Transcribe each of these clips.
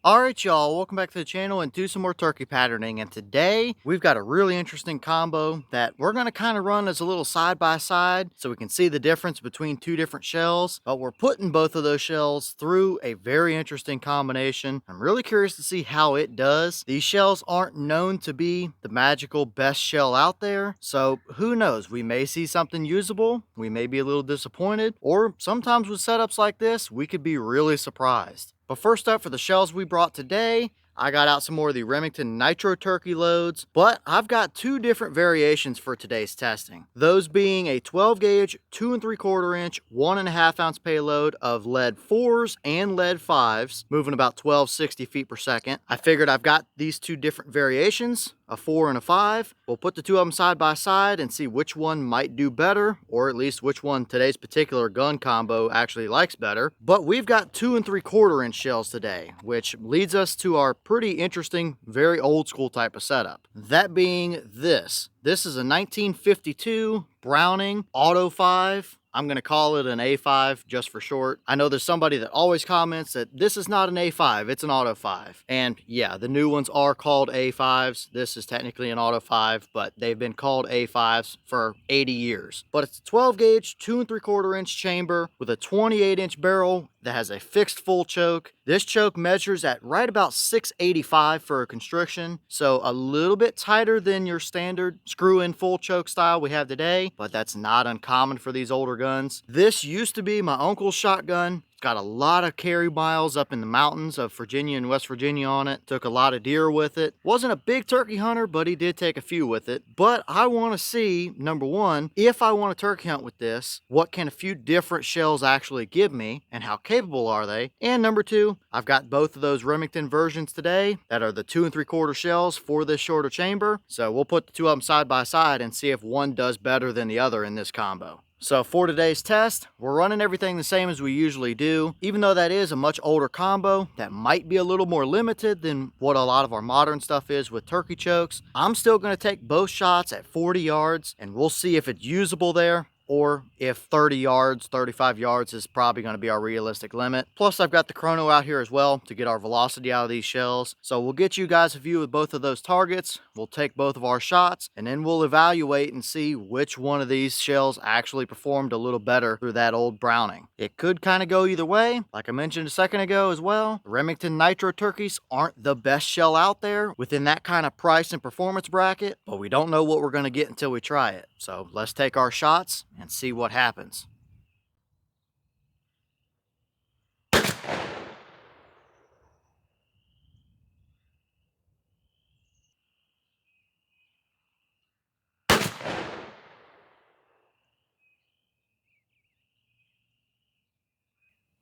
Alright y'all, welcome back to the channel and do some more turkey patterning, and today we've got a really interesting combo that we're going to kind of run as a little side by side so we can see the difference between two different shells, but we're putting both of those shells through a very interesting combination. I'm really curious to see how it does. These shells aren't known to be the magical best shell out there, so who knows, we may see something usable, we may be a little disappointed, or sometimes with setups like this we could be really surprised. But first up, for the shells we brought today, I got out some more of the Remington Nitro Turkey loads, but I've got two different variations for today's testing. Those being a 12 gauge, 2 3/4 inch, 1.5 ounce payload of lead 4s and lead 5s, moving about 1260 feet per second. I figured I've got these two different variations, a 4 and a 5. We'll put the two of them side by side and see which one might do better, or at least which one today's particular gun combo actually likes better. But we've got 2 3/4 inch shells today, which leads us to our pretty interesting, very old school type of setup. That being this. This is a 1952 Browning Auto 5. I'm going to call it an A-5 just for short. I know there's somebody that always comments that this is not an A-5, it's an Auto 5. And yeah, the new ones are called A-5s. This is technically an Auto 5, but they've been called A-5s for 80 years. But it's a 12 gauge, 2 3/4 inch chamber with a 28 inch barrel that has a fixed full choke. This choke measures at right about 685 for a constriction, so a little bit tighter than your standard screw-in full choke style we have today, but that's not uncommon for these older guns. This used to be my uncle's shotgun. Got a lot of carry miles up in the mountains of Virginia and West Virginia on it. Took a lot of deer with it. Wasn't a big turkey hunter, but he did take a few with it. But I want to see, number one, if I want to turkey hunt with this, what can a few different shells actually give me and how capable are they? And number two, I've got both of those Remington versions today that are the 2 3/4 shells for this shorter chamber. So we'll put the two of them side by side and see if one does better than the other in this combo. So for today's test, we're running everything the same as we usually do. Even though that is a much older combo that might be a little more limited than what a lot of our modern stuff is with turkey chokes, I'm still going to take both shots at 40 yards and we'll see if it's usable there, or if 30 yards, 35 yards is probably going to be our realistic limit. Plus, I've got the chrono out here as well to get our velocity out of these shells. So we'll get you guys a view of both of those targets. We'll take both of our shots, and then we'll evaluate and see which one of these shells actually performed a little better through that old Browning. It could kind of go either way. Like I mentioned a second ago as well, the Remington Nitro Turkeys aren't the best shell out there within that kind of price and performance bracket, but we don't know what we're going to get until we try it. So let's take our shots and see what happens.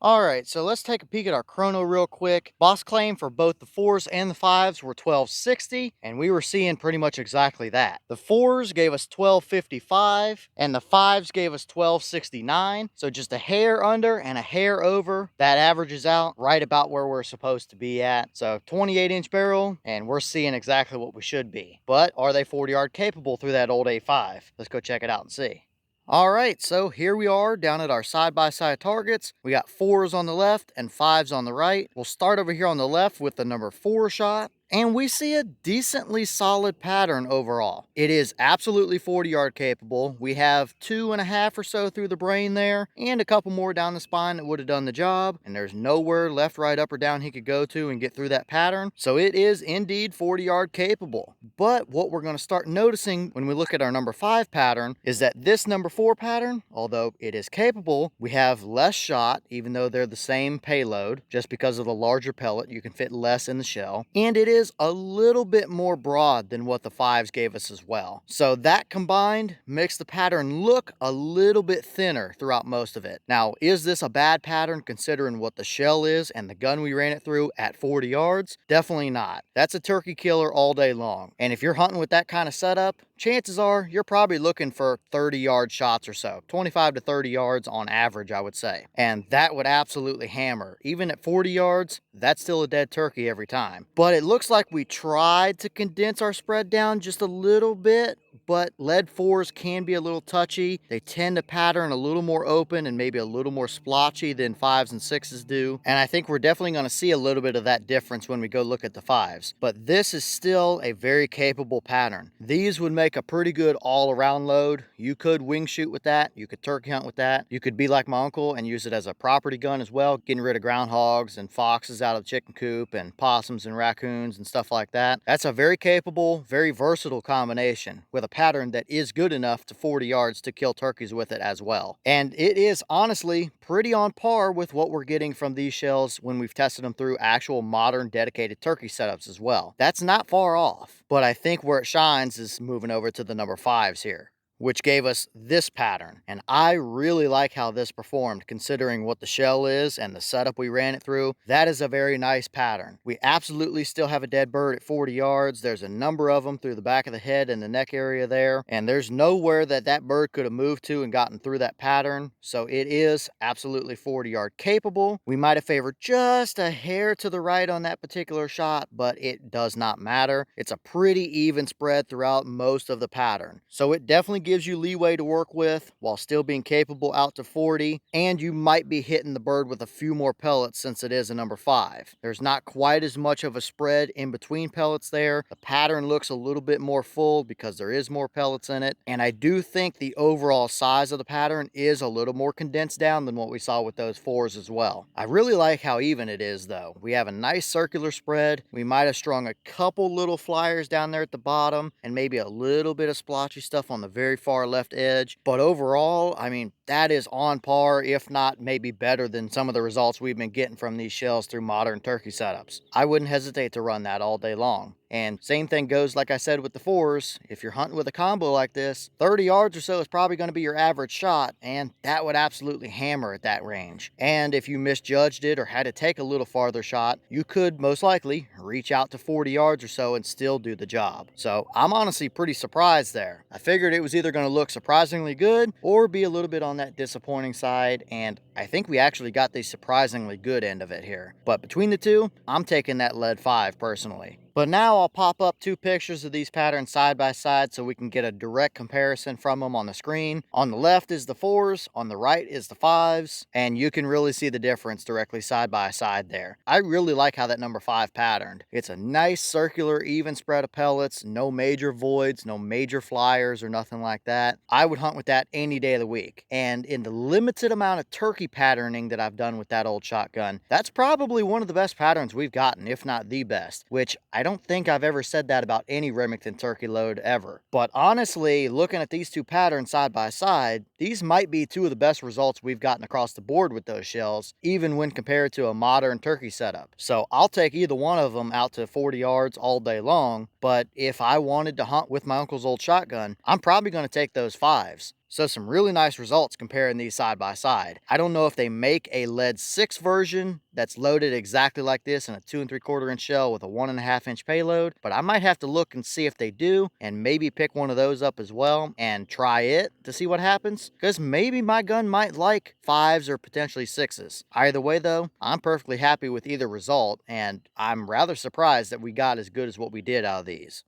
All right, so let's take a peek at our chrono real quick. Boss claim for both the 4s and the 5s were 1260, and we were seeing pretty much exactly that. The 4s gave us 1255, and the 5s gave us 1269. So just a hair under and a hair over. That averages out right about where we're supposed to be at. So 28 inch barrel, and we're seeing exactly what we should be. But are they 40 yard capable through that old A5? Let's go check it out and see. All right, so here we are down at our side-by-side targets. We got 4s on the left and 5s on the right. We'll start over here on the left with the number 4 shot. And we see a decently solid pattern overall. It is absolutely 40 yard capable. We have 2.5 or so through the brain there, and a couple more down the spine that would have done the job. And there's nowhere left, right, up, or down he could go to and get through that pattern. So it is indeed 40 yard capable. But what we're going to start noticing when we look at our number 5 pattern is that this number 4 pattern, although it is capable, we have less shot, even though they're the same payload. Just because of the larger pellet, you can fit less in the shell. And it is a little bit more broad than what the 5s gave us as well. So that combined makes the pattern look a little bit thinner throughout most of it. Now, is this a bad pattern considering what the shell is and the gun we ran it through at 40 yards? Definitely not. That's a turkey killer all day long. And if you're hunting with that kind of setup, chances are you're probably looking for 30 yard shots or so, 25 to 30 yards on average, I would say. And that would absolutely hammer. Even at 40 yards, that's still a dead turkey every time. But it looks like we tried to condense our spread down just a little bit, but lead 4s can be a little touchy. They tend to pattern a little more open and maybe a little more splotchy than 5s and 6s do. And I think we're definitely going to see a little bit of that difference when we go look at the 5s. But this is still a very capable pattern. These would make a pretty good all-around load. You could wing shoot with that. You could turkey hunt with that. You could be like my uncle and use it as a property gun as well, getting rid of groundhogs and foxes out of the chicken coop and possums and raccoons and stuff like that. That's a very capable, very versatile combination with a pattern that is good enough to 40 yards to kill turkeys with it as well. And it is honestly pretty on par with what we're getting from these shells when we've tested them through actual modern dedicated turkey setups as well. That's not far off, but I think where it shines is moving over to the number 5s here, which gave us this pattern. And I really like how this performed considering what the shell is and the setup we ran it through. That is a very nice pattern. We absolutely still have a dead bird at 40 yards. There's a number of them through the back of the head and the neck area there. And there's nowhere that that bird could have moved to and gotten through that pattern. So it is absolutely 40-yard capable. We might have favored just a hair to the right on that particular shot, but it does not matter. It's a pretty even spread throughout most of the pattern. So it definitely gives you leeway to work with while still being capable out to 40, and you might be hitting the bird with a few more pellets since it is a number 5. There's not quite as much of a spread in between pellets there. The pattern looks a little bit more full because there is more pellets in it, and I do think the overall size of the pattern is a little more condensed down than what we saw with those 4s as well. I really like how even it is though. We have a nice circular spread. We might have strung a couple little flyers down there at the bottom and maybe a little bit of splotchy stuff on the very far left edge, but overall, I mean, that is on par, if not maybe better than some of the results we've been getting from these shells through modern turkey setups. I wouldn't hesitate to run that all day long. And same thing goes, like I said, with the 4s. If you're hunting with a combo like this, 30 yards or so is probably going to be your average shot, and that would absolutely hammer at that range. And if you misjudged it or had to take a little farther shot, you could most likely reach out to 40 yards or so and still do the job. So I'm honestly pretty surprised there. I figured it was either going to look surprisingly good or be a little bit on that disappointing side, and I think we actually got the surprisingly good end of it here. But between the two, I'm taking that lead 5 personally. But now I'll pop up 2 pictures of these patterns side by side so we can get a direct comparison from them on the screen. On the left is the 4s, on the right is the 5s, and you can really see the difference directly side by side there. I really like how that number 5 patterned. It's a nice circular even spread of pellets, no major voids, no major flyers or nothing like that. I would hunt with that any day of the week. And in the limited amount of turkey patterning that I've done with that old shotgun, that's probably one of the best patterns we've gotten, if not the best, which I don't think I've ever said that about any Remington turkey load ever. But honestly, looking at these 2 patterns side by side, these might be 2 of the best results we've gotten across the board with those shells, even when compared to a modern turkey setup. So I'll take either one of them out to 40 yards all day long, but if I wanted to hunt with my uncle's old shotgun, I'm probably going to take those 5s. So some really nice results comparing these side by side. I don't know if they make a lead 6 version that's loaded exactly like this in a 2 3/4 inch shell with a 1.5 inch payload, but I might have to look and see if they do and maybe pick one of those up as well and try it to see what happens, because maybe my gun might like 5s or potentially 6s. Either way though, I'm perfectly happy with either result, and I'm rather surprised that we got as good as what we did out of these.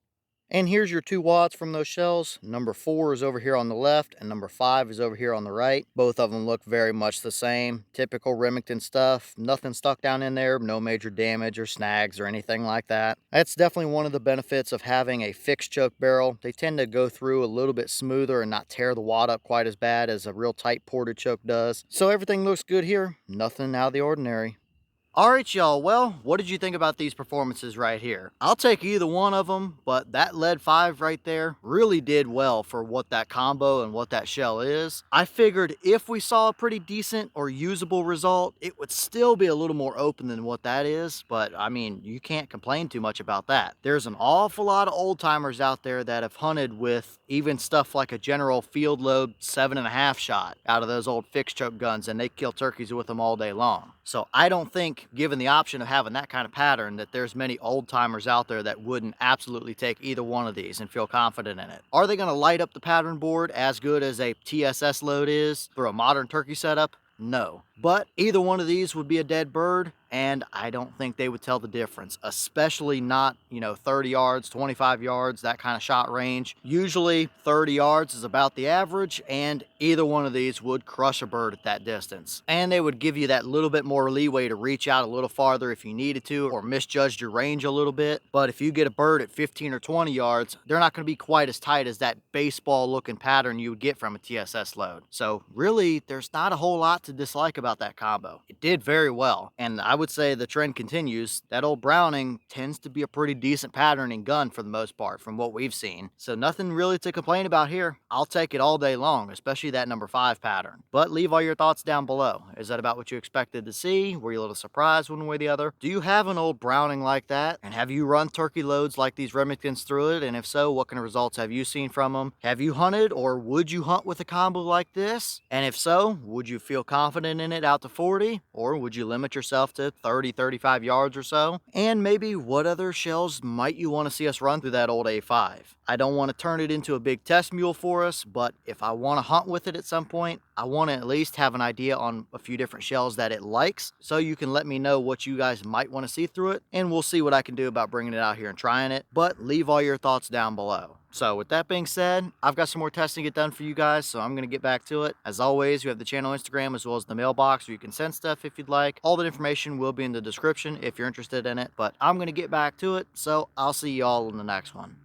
And here's your 2 wads from those shells. Number 4 is over here on the left and number 5 is over here on the right. Both of them look very much the same. Typical Remington stuff. Nothing stuck down in there. No major damage or snags or anything like that. That's definitely one of the benefits of having a fixed choke barrel. They tend to go through a little bit smoother and not tear the wad up quite as bad as a real tight ported choke does. So everything looks good here. Nothing out of the ordinary. All right, y'all. Well, what did you think about these performances right here? I'll take either one of them, but that lead 5 right there really did well for what that combo and what that shell is. I figured if we saw a pretty decent or usable result, it would still be a little more open than what that is, but I mean, you can't complain too much about that. There's an awful lot of old timers out there that have hunted with even stuff like a general field load 7.5 shot out of those old fixed choke guns, and they kill turkeys with them all day long. So I don't think, given the option of having that kind of pattern, that there's many old timers out there that wouldn't absolutely take either one of these and feel confident in it. Are they going to light up the pattern board as good as a TSS load is through a modern turkey setup? No. But either one of these would be a dead bird, and I don't think they would tell the difference, especially not, 30 yards, 25 yards, that kind of shot range. Usually 30 yards is about the average, and either one of these would crush a bird at that distance. And they would give you that little bit more leeway to reach out a little farther if you needed to, or misjudged your range a little bit. But if you get a bird at 15 or 20 yards, they're not going to be quite as tight as that baseball looking pattern you would get from a TSS load. So really, there's not a whole lot to dislike about that combo. It did very well, and I would say the trend continues. That old Browning tends to be a pretty decent patterning gun for the most part from what we've seen, so nothing really to complain about here. I'll take it all day long, especially that number 5 pattern. But leave all your thoughts down below. Is that about what you expected to see? Were you a little surprised one way or the other? Do you have an old Browning like that, and have you run turkey loads like these Remingtons through it? And if so, what kind of results have you seen from them? Have you hunted, or would you hunt with a combo like this? And if so, would you feel confident in it out to 40, or would you limit yourself to 30, 35 yards or so? And maybe what other shells might you want to see us run through that old A5? I don't want to turn it into a big test mule for us, but if I want to hunt with it at some point, I want to at least have an idea on a few different shells that it likes, so you can let me know what you guys might want to see through it, and we'll see what I can do about bringing it out here and trying it. But leave all your thoughts down below. So with that being said, I've got some more testing to get done for you guys, so I'm going to get back to it. As always, you have the channel Instagram as well as the mailbox where you can send stuff if you'd like. All the information will be in the description if you're interested in it, but I'm going to get back to it, so I'll see you all in the next one.